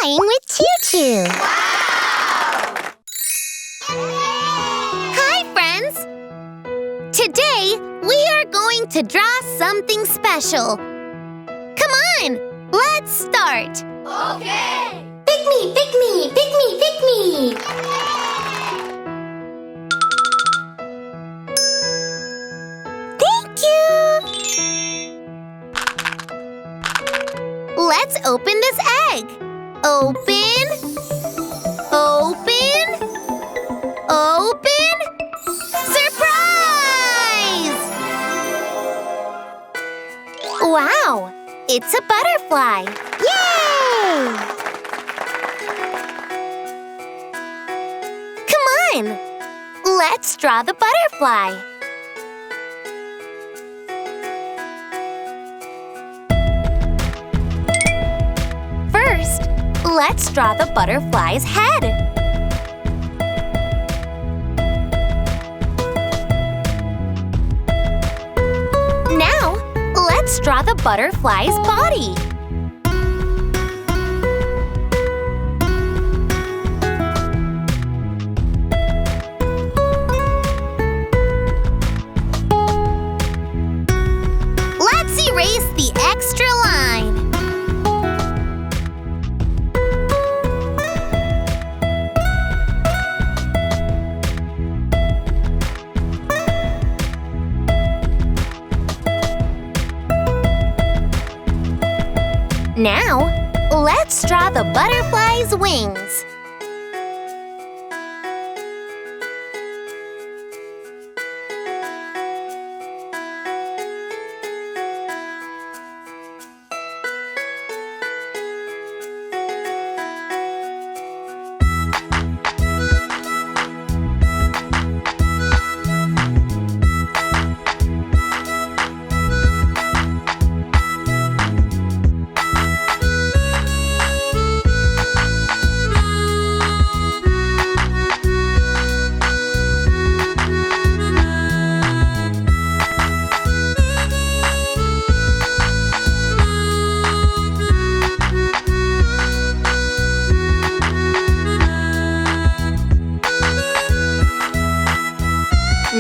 playing with Choo-Choo. Hi, friends! Today, we are going to draw something special. Come on, let's start. Okay! Pick me, pick me, pick me, pick me! Thank you! Let's open this egg. Open. Open. Open. Surprise! Wow! It's a butterfly. Yay! Come on! Let's draw the butterfly. First, let's draw the butterfly's head. Now, let's draw the butterfly's body. Let's erase the extra line. Now, let's draw the butterfly's wings.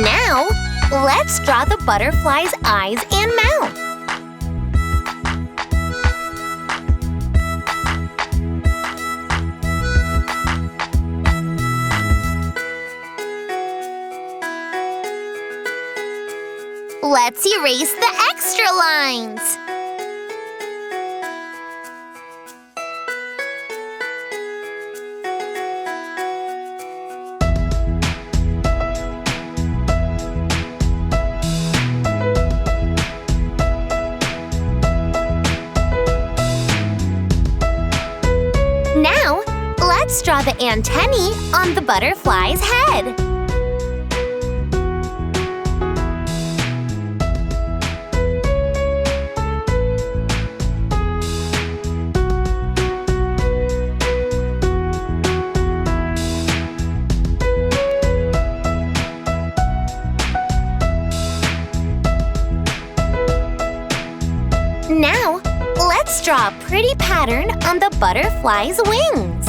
Now, let's draw the butterfly's eyes and mouth. Let's erase the extra lines. Now, let's draw the antennae on the butterfly's head. Now, let's draw a pretty pattern on the butterfly's wings.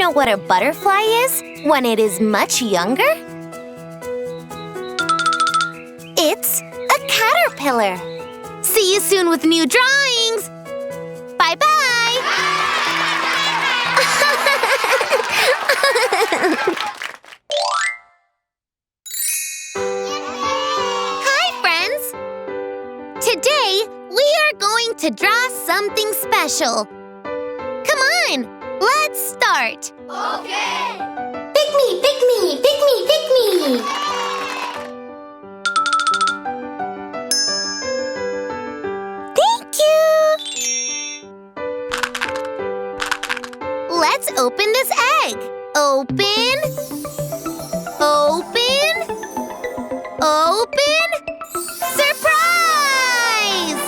know what a butterfly is when it is much younger? It's a caterpillar. See you soon with new drawings. Bye-bye. Hi, friends. Today, we are going to draw something special. Come on, let's start. Okay. Pick me, pick me, pick me, pick me. Thank you. Let's open this egg. Open. Open. Open. Surprise!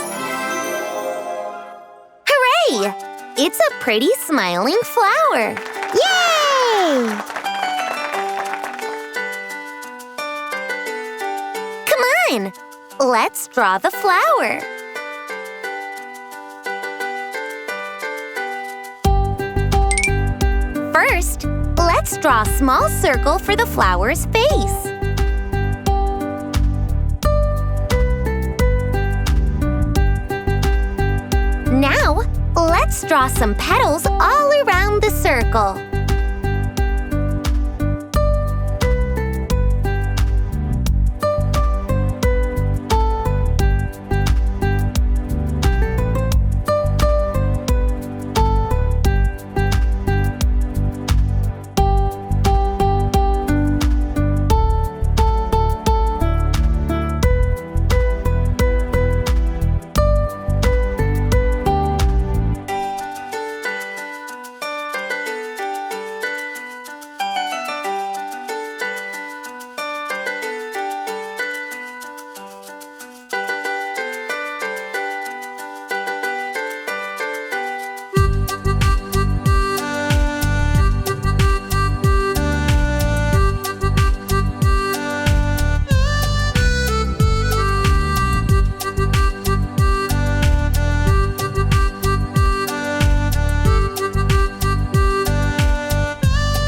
Hooray! It's a pretty smiling flower. Yay! Come on, let's draw the flower. First, let's draw a small circle for the flower's face. Now, let's draw some petals all around the circle.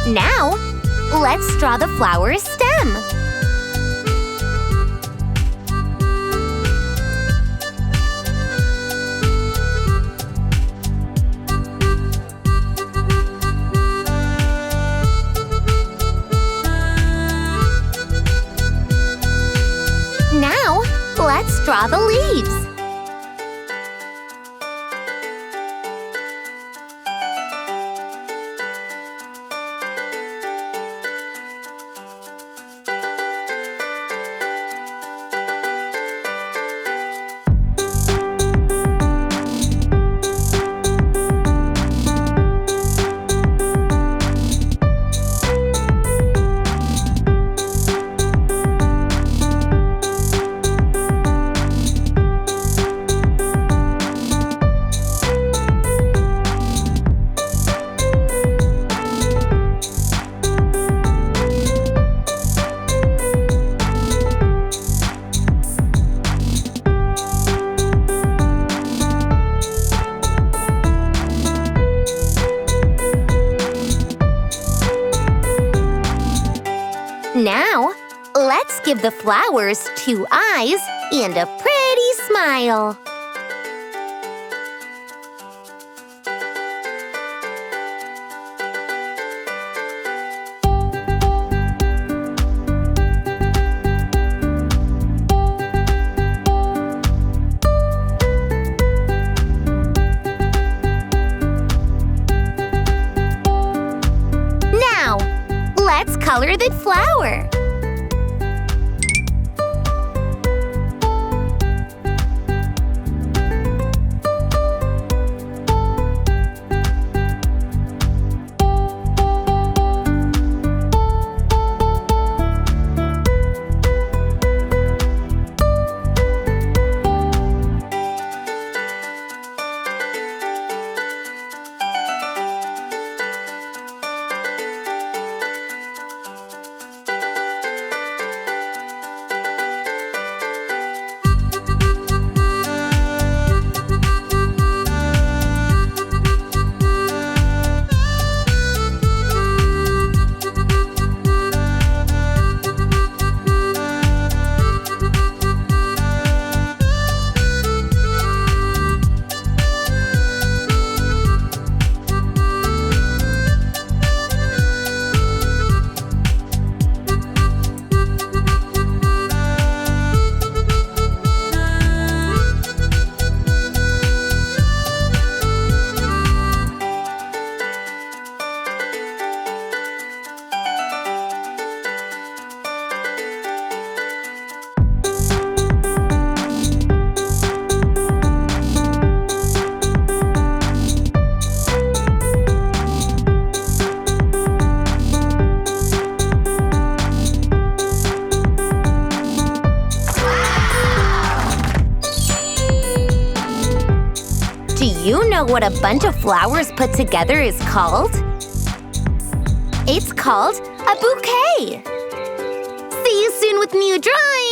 Now, let's draw the flower's stem. Now, let's draw the leaves. Now, let's give the flowers 2 eyes and a pretty smile. Now, let's color the flower. you know what a bunch of flowers put together is called? It's called a bouquet! See you soon with new drawings!